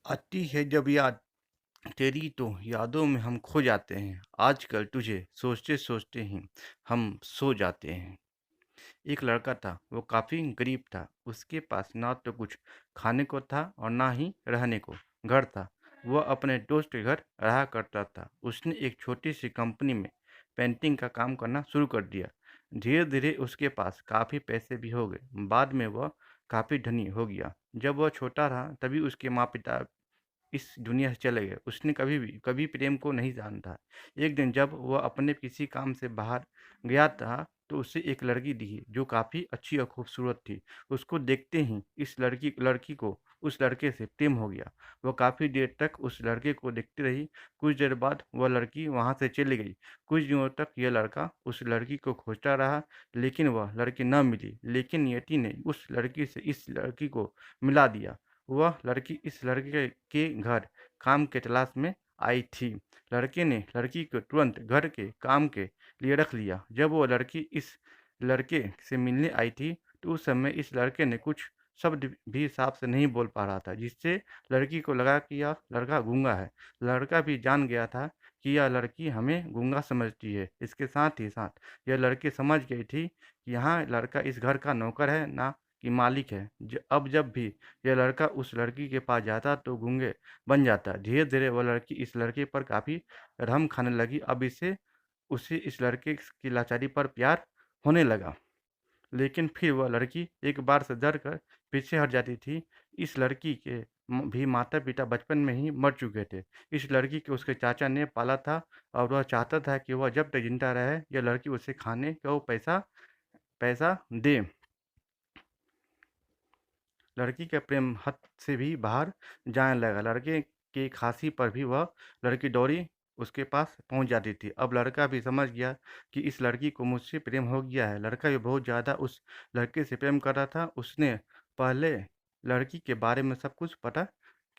आती है जब याद तेरी तो यादों में हम खो जाते हैं। आजकल तुझे सोचते सोचते ही हम सो जाते हैं। एक लड़का था, वो काफ़ी गरीब था। उसके पास ना तो कुछ खाने को था और ना ही रहने को घर था। वह अपने दोस्त के घर रहा करता था। उसने एक छोटी सी कंपनी में पेंटिंग का काम करना शुरू कर दिया। धीरे धीरे उसके पास काफ़ी पैसे भी हो गए। बाद में वह काफ़ी धनी हो गया। जब वह छोटा रहा तभी उसके माँ पिता इस दुनिया से चले गए। उसने कभी प्रेम को नहीं जाना था। एक दिन जब वह अपने किसी काम से बाहर गया था तो उसे एक लड़की दिखी जो काफ़ी अच्छी और खूबसूरत थी। उसको देखते ही इस लड़की लड़की को उस लड़के से प्रेम हो गया। वह काफ़ी देर तक उस लड़के को देखती रही। कुछ देर बाद वह लड़की वहाँ से चली गई। कुछ दिनों तक यह लड़का उस लड़की को खोजता रहा, लेकिन वह लड़की न मिली। लेकिन नियति ने उस लड़की से इस लड़की को मिला दिया। वह लड़की इस लड़के के घर काम के तलाश में आई थी। लड़के ने लड़की को तुरंत घर के काम के लिए रख लिया। जब वो लड़की इस लड़के से मिलने आई थी तो उस समय इस लड़के ने कुछ शब्द भी साफ से नहीं बोल पा रहा था, जिससे लड़की को लगा कि यह लड़का गूंगा है। लड़का भी जान गया था कि यह लड़की हमें गूंगा समझती है। इसके साथ ही साथ यह लड़की समझ गई थी कि यहाँ लड़का इस घर का नौकर है, ना कि मालिक है। अब जब भी यह लड़का उस लड़की के पास जाता तो गूंगे बन जाता। धीरे धीरे वह लड़की इस लड़के पर काफ़ी रहम खाने लगी। अब इसे उसे इस लड़के की लाचारी पर प्यार होने लगा। लेकिन फिर वह लड़की एक बार से डर कर पीछे हट जाती थी। इस लड़की के भी माता पिता बचपन में ही मर चुके थे। इस लड़की को उसके चाचा ने पाला था और वह चाहता था कि वह जब तक जिंदा रहे यह लड़की उसे खाने को पैसा पैसा दे। लड़की का प्रेम हद से भी बाहर जाने लगा। लड़के की खांसी पर भी वह लड़की दौड़ी उसके पास पहुंच जाती थी। अब लड़का भी समझ गया कि इस लड़की को मुझसे प्रेम हो गया है। लड़का भी बहुत ज़्यादा उस लड़के से प्रेम कर रहा था। उसने पहले लड़की के बारे में सब कुछ पता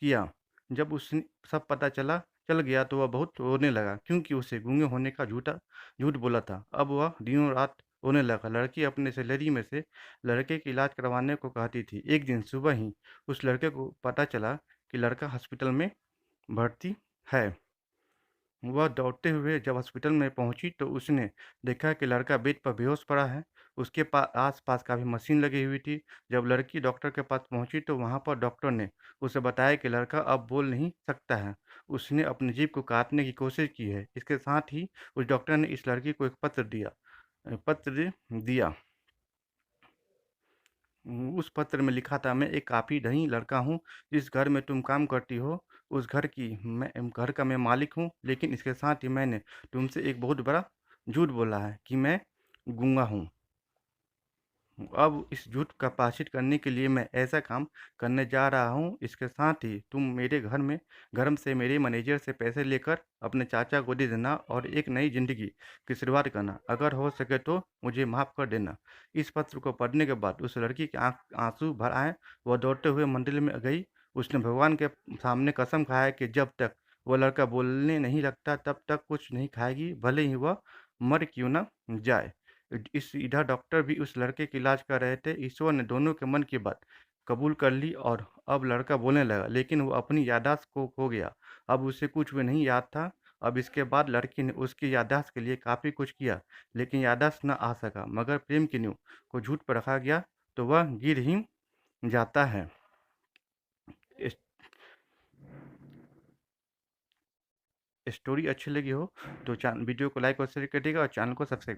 किया। जब उस सब पता चल गया तो वह बहुत रोने लगा, क्योंकि उसे गूंगे होने का झूठ बोला था। अब वह दिनों रात रोने लगा। लड़की अपने सैलरी में से लड़के की इलाज करवाने को कहती थी। एक दिन सुबह ही उस लड़के को पता चला कि लड़का हॉस्पिटल में भर्ती है। वह दौड़ते हुए जब हॉस्पिटल में पहुंची तो उसने देखा कि लड़का बेड पर बेहोश पड़ा है। उसके पास आस पास काफ़ी मशीन लगी हुई थी। जब लड़की डॉक्टर के पास पहुंची तो वहां पर डॉक्टर ने उसे बताया कि लड़का अब बोल नहीं सकता है। उसने अपनी जीभ को काटने की कोशिश की है। इसके साथ ही उस डॉक्टर ने इस लड़की को एक पत्र दिया। उस पत्र में लिखा था, मैं एक काफ़ी धनी लड़का हूँ। जिस घर में तुम काम करती हो उस घर का मैं मालिक हूँ। लेकिन इसके साथ ही मैंने तुमसे एक बहुत बड़ा झूठ बोला है कि मैं गूंगा हूँ। अब इस झूठ का प्रायश्चित करने के लिए मैं ऐसा काम करने जा रहा हूँ। इसके साथ ही तुम मेरे घर से मेरे मैनेजर से पैसे लेकर अपने चाचा को दे देना और एक नई ज़िंदगी की शुरुआत करना। अगर हो सके तो मुझे माफ़ कर देना। इस पत्र को पढ़ने के बाद उस लड़की के आंसू भर आए। वह दौड़ते हुए मंदिर में गई। उसने भगवान के सामने कसम खाया कि जब तक वह लड़का बोलने नहीं लगता तब तक कुछ नहीं खाएगी, भले ही वह मर क्यों न जाए। इस इधर डॉक्टर भी उस लड़के की इलाज कर रहे थे। ईश्वर ने दोनों के मन की बात कबूल कर ली और अब लड़का बोलने लगा, लेकिन वो अपनी याददाश्त को खो गया। अब उसे कुछ भी नहीं याद था। अब इसके बाद लड़की ने उसकी याददाश्त के लिए काफ़ी कुछ किया, लेकिन याददाश्त न आ सका। मगर प्रेम की नींव को झूठ पर रखा गया तो वह गिर ही जाता है। इस स्टोरी अच्छी लगी हो तो वीडियो को लाइक और शेयर करिएगा और चैनल को सब्सक्राइब कर